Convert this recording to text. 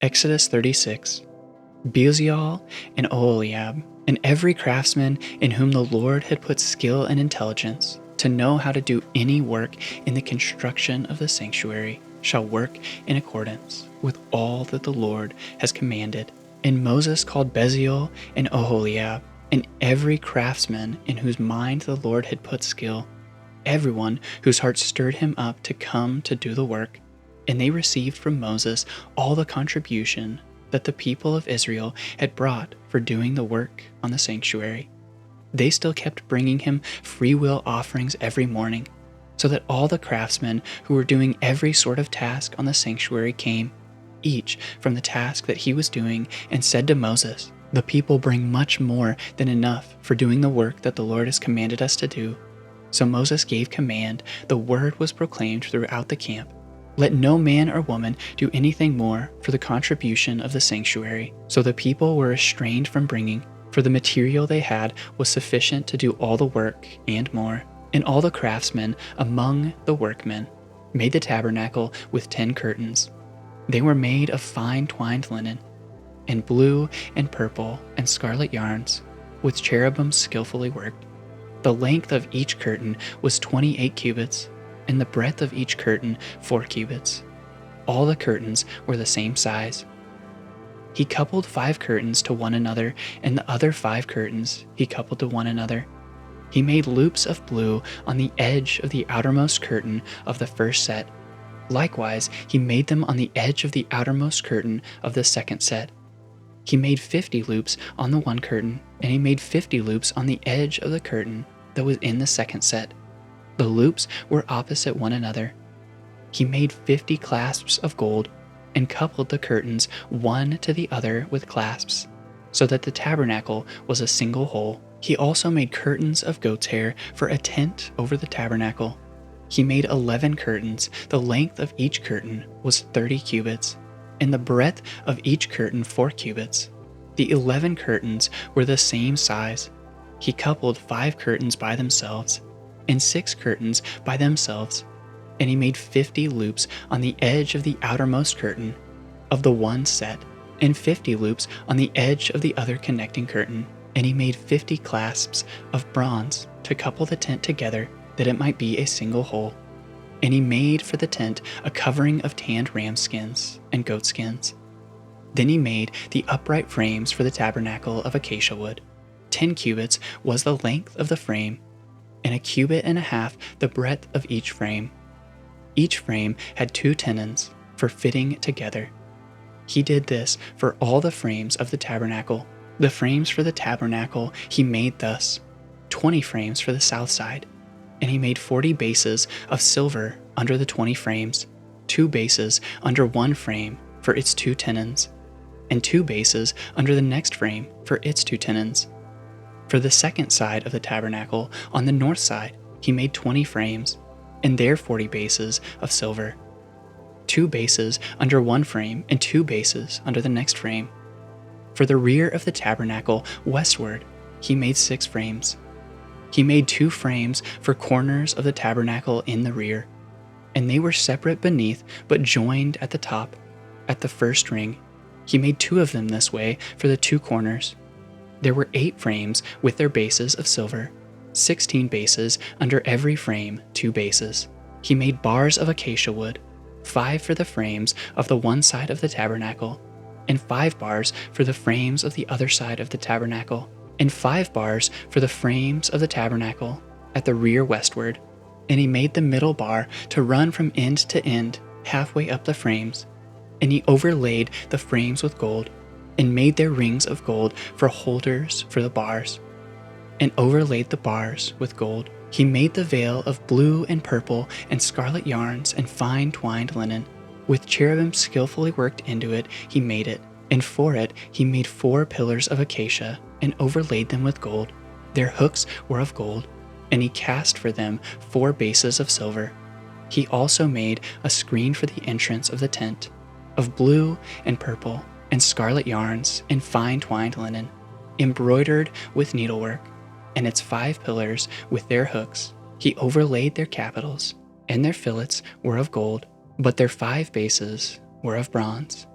Exodus 36. Bezalel and Oholiab, and every craftsman in whom the Lord had put skill and intelligence to know how to do any work in the construction of the sanctuary, shall work in accordance with all that the Lord has commanded. And Moses called Bezalel and Oholiab, and every craftsman in whose mind the Lord had put skill, everyone whose heart stirred him up to come to do the work. And they received from Moses all the contribution that the people of Israel had brought for doing the work on the sanctuary. They still kept bringing him free will offerings every morning, so that all the craftsmen who were doing every sort of task on the sanctuary came, each from the task that he was doing, and said to Moses, "The people bring much more than enough for doing the work that the Lord has commanded us to do." So Moses gave command, the word was proclaimed throughout the camp, "Let no man or woman do anything more for the contribution of the sanctuary." So the people were restrained from bringing, for the material they had was sufficient to do all the work and more. And all the craftsmen among the workmen made the tabernacle with 10 curtains. They were made of fine twined linen, and blue and purple and scarlet yarns, with cherubim skillfully worked. The length of each curtain was 28 cubits, and the breadth of each curtain 4 cubits. All the curtains were the same size. He coupled 5 curtains to one another, and the other 5 curtains he coupled to one another. He made loops of blue on the edge of the outermost curtain of the first set. Likewise, he made them on the edge of the outermost curtain of the second set. He made 50 loops on the one curtain, and he made 50 loops on the edge of the curtain that was in the second set. The loops were opposite one another. He made 50 clasps of gold, and coupled the curtains one to the other with clasps, so that the tabernacle was a single whole. He also made curtains of goat's hair for a tent over the tabernacle. He made 11 curtains. The length of each curtain was 30 cubits, and the breadth of each curtain 4 cubits. The 11 curtains were the same size. He coupled 5 curtains by themselves, and 6 curtains by themselves, and he made 50 loops on the edge of the outermost curtain of the one set, and 50 loops on the edge of the other connecting curtain. And he made 50 clasps of bronze to couple the tent together, that it might be a single whole. And he made for the tent a covering of tanned ram skins and goat skins. Then he made the upright frames for the tabernacle of acacia wood. 10 cubits was the length of the frame, and 1.5 cubits the breadth of each frame. Each frame had 2 tenons for fitting together. He did this for all the frames of the tabernacle. The frames for the tabernacle he made thus: 20 frames for the south side, and he made 40 bases of silver under the 20 frames, 2 bases under one frame for its 2 tenons, and 2 bases under the next frame for its 2 tenons. For the second side of the tabernacle, on the north side, he made 20 frames, and their 40 bases of silver, 2 bases under one frame and 2 bases under the next frame. For the rear of the tabernacle westward, he made 6 frames. He made 2 frames for corners of the tabernacle in the rear, and they were separate beneath but joined at the top, at the first ring. He made 2 of them this way for the 2 corners. There were 8 frames with their bases of silver, 16 bases under every frame, 2 bases. He made bars of acacia wood, 5 for the frames of the one side of the tabernacle, and 5 bars for the frames of the other side of the tabernacle, and 5 bars for the frames of the tabernacle at the rear westward. And he made the middle bar to run from end to end, halfway up the frames. And he overlaid the frames with gold, and made their rings of gold for holders for the bars, and overlaid the bars with gold. He made the veil of blue and purple and scarlet yarns and fine twined linen. With cherubim skillfully worked into it, he made it, and for it he made 4 pillars of acacia, and overlaid them with gold. Their hooks were of gold, and he cast for them 4 bases of silver. He also made a screen for the entrance of the tent, of blue and purple and scarlet yarns and fine twined linen, embroidered with needlework, and its 5 pillars with their hooks. He overlaid their capitals, and their fillets were of gold, but their 5 bases were of bronze.